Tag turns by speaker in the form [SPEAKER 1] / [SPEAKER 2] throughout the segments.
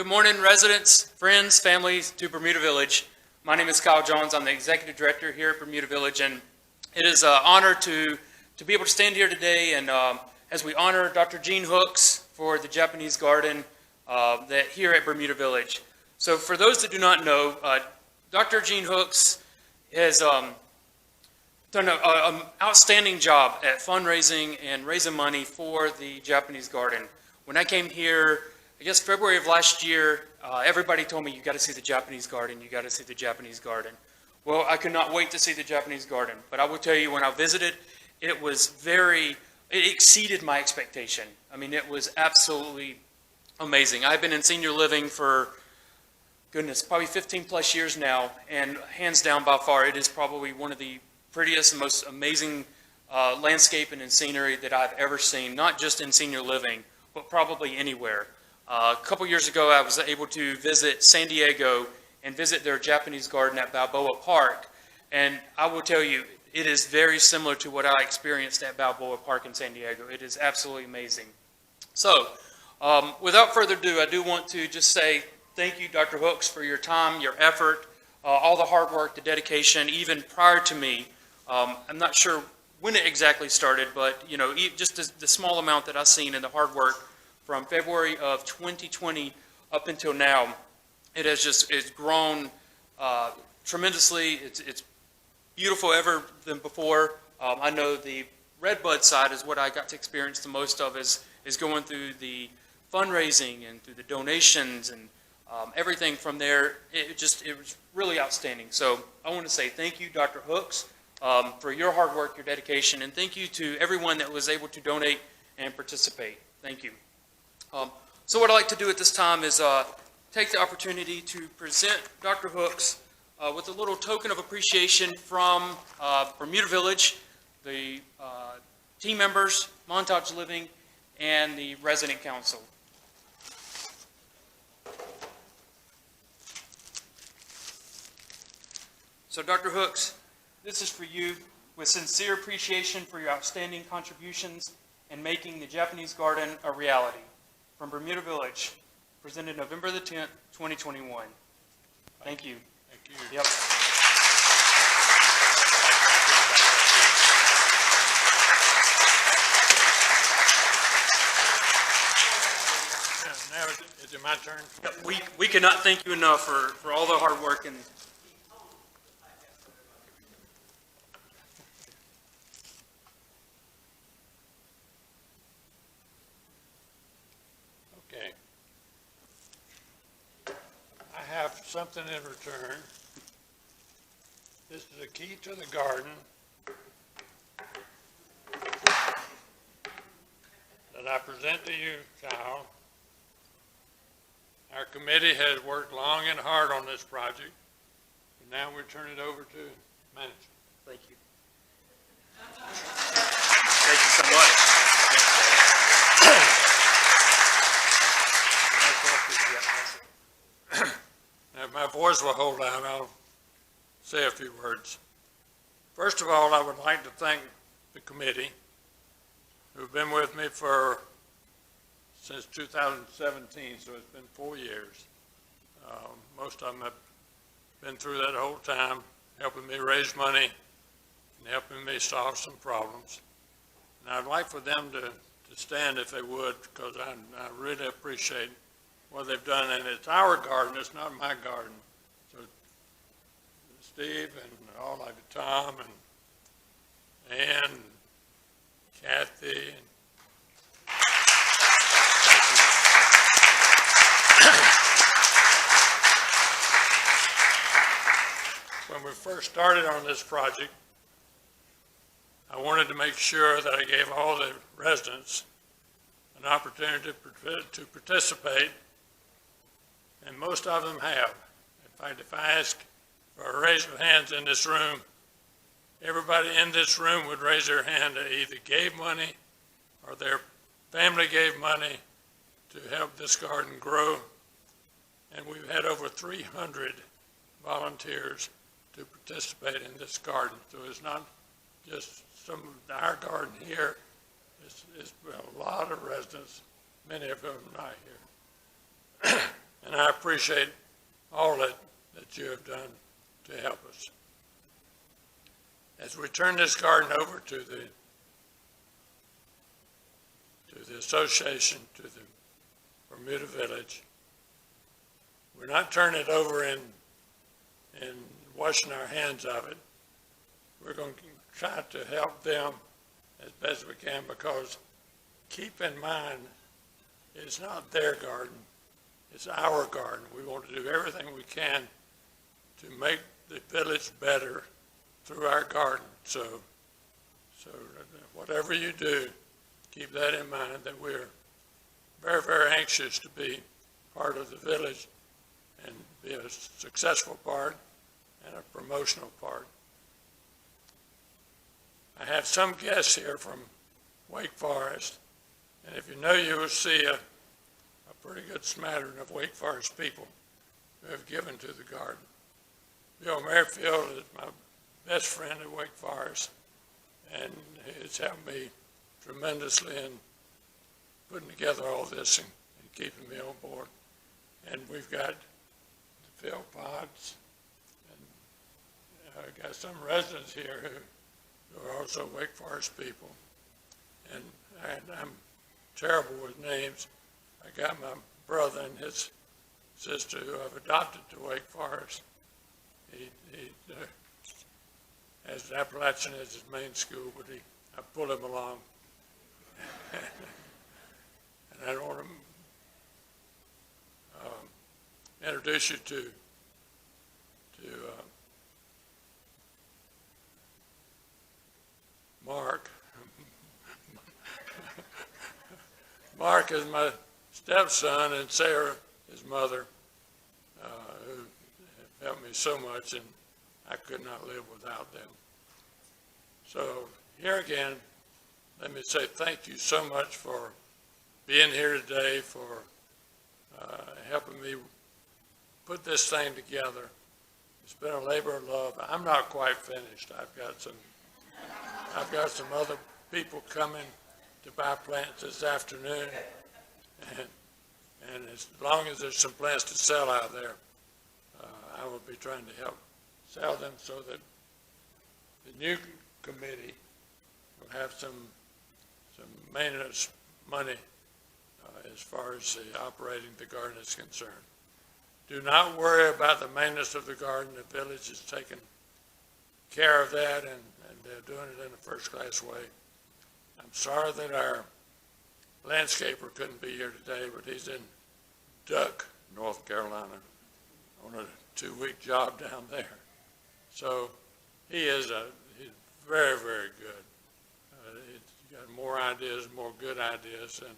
[SPEAKER 1] Good morning, residents, friends, families to Bermuda Village. My name is Kyle Jones. I'm the Executive Director here at Bermuda Village, and it is an honor to be able to stand here today and as we honor Dr. Gene Hooks for the Japanese garden here at Bermuda Village. So for those that do not know, Dr. Gene Hooks has done an outstanding job at fundraising and raising money for the Japanese garden. When I came here, I guess February of last year, everybody told me, you got to see the Japanese garden, you got to see the Japanese garden. Well, I could not wait to see the Japanese garden, but I will tell you, when I visited, it exceeded my expectation. I mean, it was absolutely amazing. I've been in senior living for, goodness, probably 15 plus years now, and hands down by far, it is probably one of the prettiest and most amazing landscaping and scenery that I've ever seen, not just in senior living, but probably anywhere. A couple years ago, I was able to visit San Diego and visit their Japanese garden at Balboa Park. And I will tell you, it is very similar to what I experienced at Balboa Park in San Diego. It is absolutely amazing. So, without further ado, I do want to just say thank you, Dr. Hooks, for your time, your effort, all the hard work, the dedication, even prior to me. I'm not sure when it exactly started, but you know, just the small amount that I've seen and the hard work from February of 2020 up until now, it's grown tremendously. It's beautiful ever than before. I know the Redbud side is what I got to experience the most of, is going through the fundraising and through the donations and everything from there. It was really outstanding. So I want to say thank you, Dr. Hooks, for your hard work, your dedication, and thank you to everyone that was able to donate and participate. Thank you. So what I'd like to do at this time is take the opportunity to present Dr. Hooks with a little token of appreciation from Bermuda Village, the team members, Montage Living, and the resident council. So Dr. Hooks, this is for you, with sincere appreciation for your outstanding contributions in making the Japanese garden a reality. From Bermuda Village, presented November the 10th, 2021. Thank you.
[SPEAKER 2] Thank you.
[SPEAKER 1] Yep.
[SPEAKER 2] Now, is it my turn?
[SPEAKER 1] Yep. We cannot thank you enough for all the hard work and
[SPEAKER 2] Okay. I have something in return. This is a key to the garden that I present to you, Kyle. Our committee has worked long and hard on this project, and now we turn it over to management.
[SPEAKER 1] thank you. Thank you so much.
[SPEAKER 2] If my voice will hold out, I'll say a few words. First of all, I would like to thank the committee who've been with me since 2017, so it's been 4 years. Most of them have been through that whole time, helping me raise money and helping me solve some problems. And I'd like for them to stand if they would, because I really appreciate what they've done. And it's our garden, it's not my garden. So Steve and all like Tom and Ann, Kathy, and when we first started on this project, I wanted to make sure that I gave all the residents an opportunity to participate, and most of them have. In fact, if I ask for a raise of hands in this room, everybody in this room would raise their hand that either gave money or their family gave money to help this garden grow. And we've had over 300 volunteers to participate in this garden. So it's not just our garden here, it's a lot of residents, many of them not here. and I appreciate all that you have done to help us. As we turn this garden over to the association, to the Bermuda Village, we're not turning it over in washing our hands of it. We're going to try to help them as best we can, because keep in mind, it's not their garden, it's our garden. We want to do everything we can to make the village better through our garden. So whatever you do, keep that in mind, that we're very, very anxious to be part of the village and be a successful part and a promotional part. I have some guests here from Wake Forest, and if you know, you will see a pretty good smattering of Wake Forest people who have given to the garden. Bill Merrifield is my best friend at Wake Forest, and he's helped me tremendously in putting together all this and keeping me on board. And we've got Phil Potts, and I've got some residents here who are also Wake Forest people. And I'm terrible with names. I got my brother and his sister who I've adopted to Wake Forest. He has Appalachian as his main school, but I pull him along. And I want to introduce you to Mark. Mark is my stepson, and Sarah, his mother, who have helped me so much, and I could not live without them. So here again, let me say thank you so much for being here today, for helping me put this thing together. It's been a labor of love. I'm not quite finished. I've got some other people coming to buy plants this afternoon, and as long as there's some plants to sell out there, I will be trying to help sell them so that the new committee will have some maintenance money as far as the operating the garden is concerned. Do not worry about the maintenance of the garden. The village is taking care of that, and they're doing it in a first-class way. I'm sorry that our landscaper couldn't be here today, but he's in Duck, North Carolina, on a 2-week job down there. So he's very, very good. He's got more ideas, more good ideas than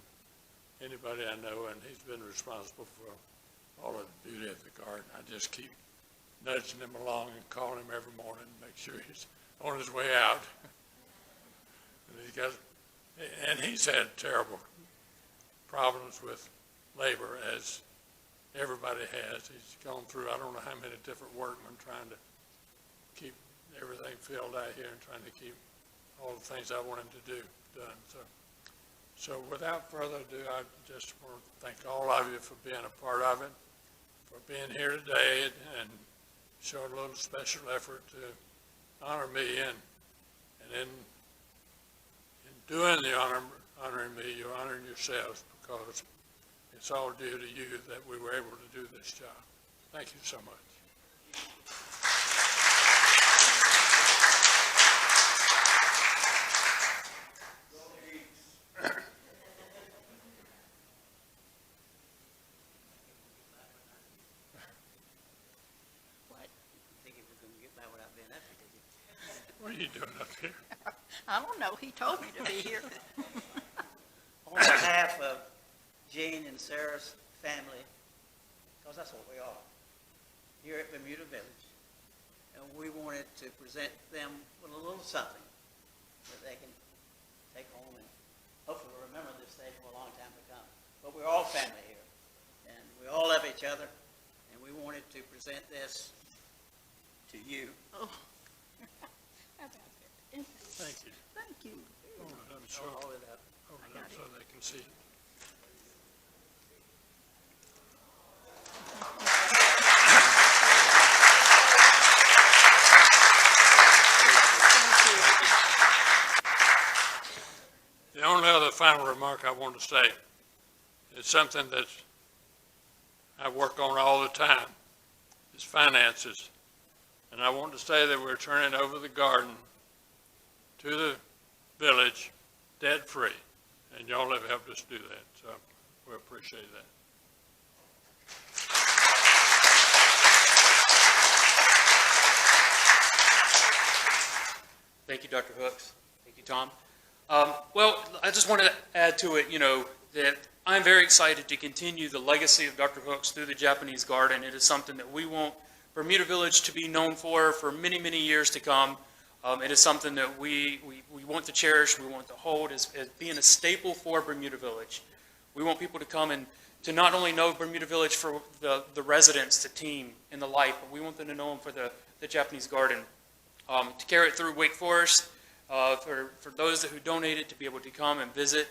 [SPEAKER 2] anybody I know, and he's been responsible for all of the beauty of the garden. I just keep nudging him along and calling him every morning to make sure he's on his way out. And he's had terrible problems with labor, as everybody has. He's gone through, I don't know how many different workmen trying to keep everything filled out here and trying to keep all the things I want him to do done. So without further ado, I just want to thank all of you for being a part of it, for being here today and showing a little special effort to honor me, and in doing the honoring me, you're honoring yourselves, because it's all due to you that we were able to do this job. Thank you so much. What are you doing up here?
[SPEAKER 3] I don't know, he told me to be here.
[SPEAKER 4] On behalf of Jane and Sarah's family, because that's what we are, here at Bermuda Village, and we wanted to present them with a little something that they can take home and hopefully remember this day for a long time to come. But we're all family here, and we all love each other, and we wanted to present this to you.
[SPEAKER 3] Oh. How about that?
[SPEAKER 2] Thank you.
[SPEAKER 3] Thank you.
[SPEAKER 2] Let me show
[SPEAKER 4] Hold it up.
[SPEAKER 2] it up so they can see it. want to say. It's something that I work on all the time, is finances. And I want to say that we're turning over the garden to the village debt-free. And y'all have helped us do that, so we appreciate that.
[SPEAKER 1] Thank you, Dr. Hooks. Thank you, Tom. Well, I just want to add to it, that I'm very excited to continue the legacy of Dr. Hooks through the Japanese Garden. It is something that we want Bermuda Village to be known for many, many years to come. It is something that we want to cherish, we want to hold as being a staple for Bermuda Village. We want people to come and to not only know Bermuda Village for the residents, the team, and the life, but we want them to know them for the Japanese Garden. To carry it through Wake Forest, for those who donated to be able to come and visit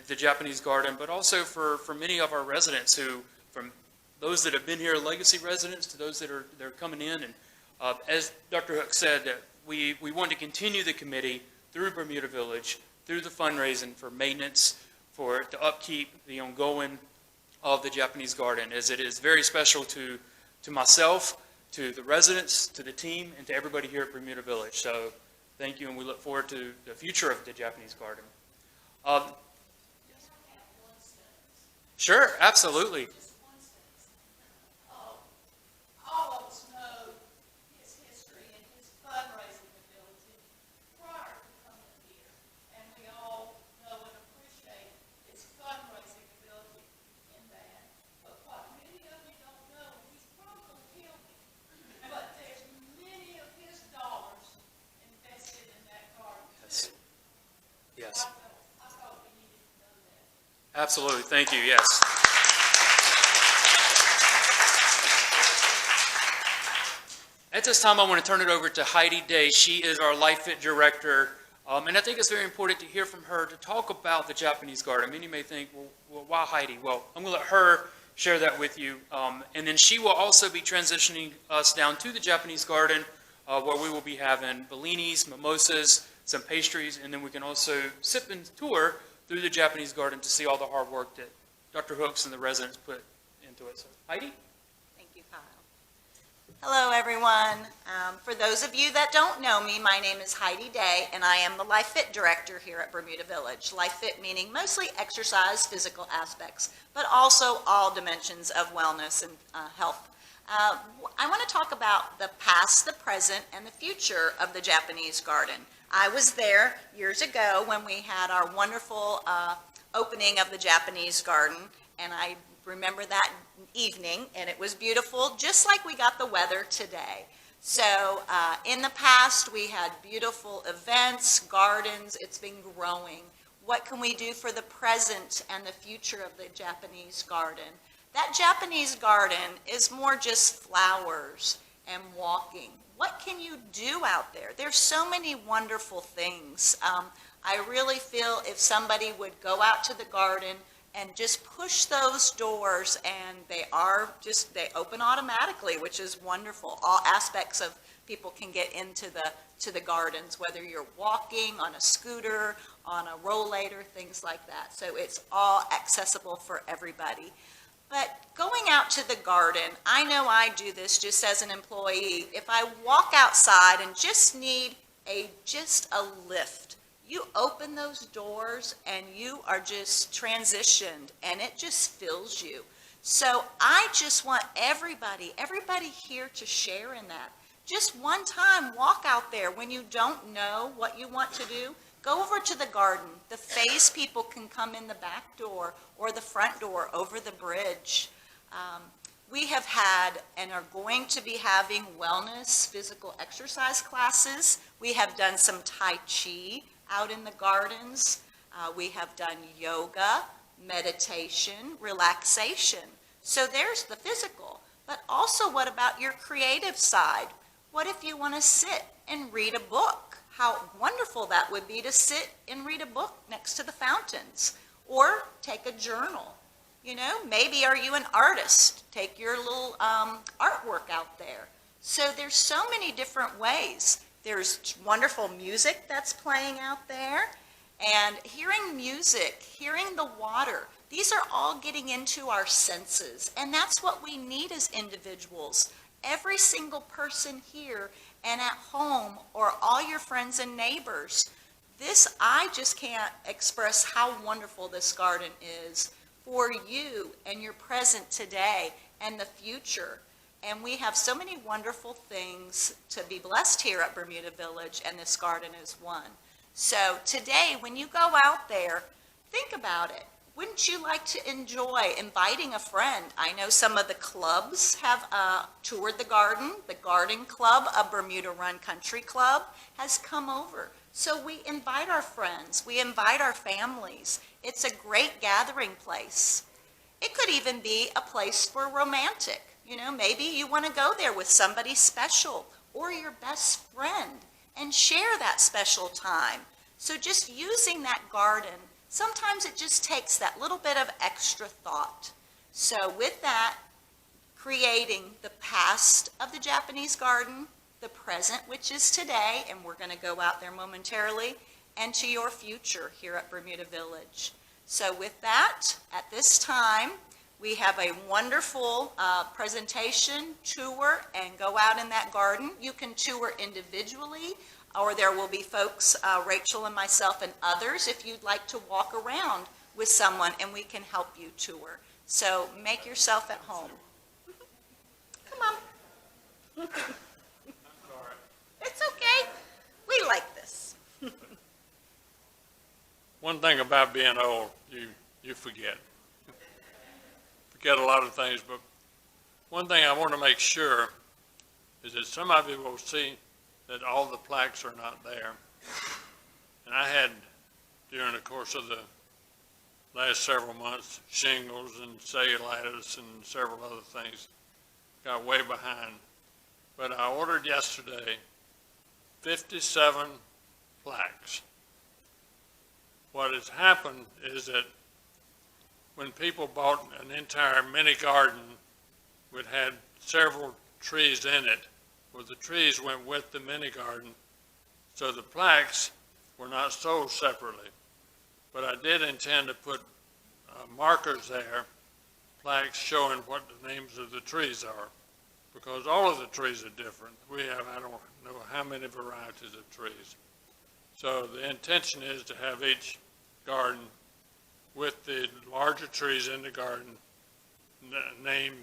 [SPEAKER 1] the Japanese Garden, but also for many of our residents who, from those that have been here, legacy residents, to those that are coming in. And as Dr. Hook said, that we want to continue the committee through Bermuda Village, through the fundraising for maintenance, for the upkeep, the ongoing of the Japanese Garden, as it is very special to myself, to the residents, to the team, and to everybody here at Bermuda Village. So thank you, and we look forward to the future of the Japanese Garden. Sure, absolutely.
[SPEAKER 5] All of us know his history and his fundraising ability prior to coming here. And we all know and appreciate his fundraising ability in that. But what many of you don't know, he's probably going to kill me, but there's many of his dollars invested in that garden.
[SPEAKER 1] Yes. Yes.
[SPEAKER 5] I thought we needed to know that.
[SPEAKER 1] Absolutely. Thank you. Yes. At this time, I want to turn it over to Heidi Day. She is our LifeFit director. And I think it's very important to hear from her to talk about the Japanese Garden. Many may think, well, why Heidi? Well, I'm going to let her share that with you. And then she will also be transitioning us down to the Japanese Garden, where we will be having bellinis, mimosas, some pastries, and then we can also sip and tour through the Japanese Garden to see all the hard work that Dr. Hooks and the residents put into it. So, Heidi?
[SPEAKER 6] Thank you, Kyle. Hello, everyone. For those of you that don't know me, my name is Heidi Day, and I am the LifeFit director here at Bermuda Village. LifeFit meaning mostly exercise, physical aspects, but also all dimensions of wellness and health. I want to talk about the past, the present, and the future of the Japanese Garden. I was there years ago when we had our wonderful opening of the Japanese Garden, and I remember that evening, and it was beautiful, just like we got the weather today. So in the past, we had beautiful events, gardens. It's been growing. What can we do for the present and the future of the Japanese Garden? That Japanese Garden is more just flowers and walking. What can you do out there? There's so many wonderful things. I really feel if somebody would go out to the garden and just push those doors, and they open automatically, which is wonderful. All aspects of people can get into the gardens, whether you're walking, on a scooter, on a rollator, things like that. So it's all accessible for everybody. But going out to the garden, I know I do this just as an employee. If I walk outside and just need just a lift, you open those doors and you are just transitioned, and it just fills you. So I just want everybody here to share in that. Just one time, walk out there when you don't know what you want to do. Go over to the garden. The phase people can come in the back door or the front door over the bridge. We have had and are going to be having wellness, physical exercise classes. We have done some Tai Chi out in the gardens. We have done yoga, meditation, relaxation. So there's the physical. But also, what about your creative side? What if you want to sit and read a book? How wonderful that would be to sit and read a book next to the fountains, or take a journal. You know, maybe are you an artist? Take your little artwork out there. So there's so many different ways. There's wonderful music that's playing out there. And hearing music, hearing the water, these are all getting into our senses. And that's what we need as individuals. Every single person here and at home, or all your friends and neighbors, I just can't express how wonderful this garden is for you and your present today and the future. And we have so many wonderful things to be blessed here at Bermuda Village, and this garden is one. So today, when you go out there, think about it. Wouldn't you like to enjoy inviting a friend? I know some of the clubs have toured the garden. The Garden Club of Bermuda Run Country Club has come over. So we invite our friends, we invite our families. It's a great gathering place. It could even be a place for romantic. You know, maybe you want to go there with somebody special or your best friend and share that special time. So just using that garden, sometimes it just takes that little bit of extra thought. So with that, creating the past of the Japanese garden, the present, which is today, and we're going to go out there momentarily, and to your future here at Bermuda Village. So with that, at this time, we have a wonderful presentation, tour, and go out in that garden. You can tour individually, or there will be folks, Rachel and myself and others, if you'd like to walk around with someone, and we can help you tour. So make yourself at home. Come on. It's okay. We like this.
[SPEAKER 2] One thing about being old, you forget. Forget a lot of things, but one thing I want to make sure is that some of you will see that all the plaques are not there. And I had, during the course of the last several months, shingles and cellulitis and several other things, got way behind. But I ordered yesterday 57 plaques. What has happened is that when people bought an entire mini garden, which had several trees in it, well, the trees went with the mini garden, so the plaques were not sold separately. But I did intend to put markers there, plaques showing what the names of the trees are, because all of the trees are different. We have, I don't know how many varieties of trees. So the intention is to have each garden with the larger trees in the garden named,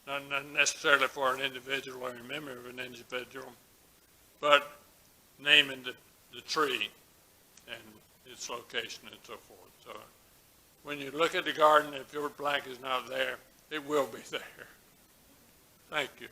[SPEAKER 2] not necessarily for an individual or a memory of an individual, but naming the tree and its location and so forth. So when you look at the garden, if your plaque is not there, it will be there. Thank you.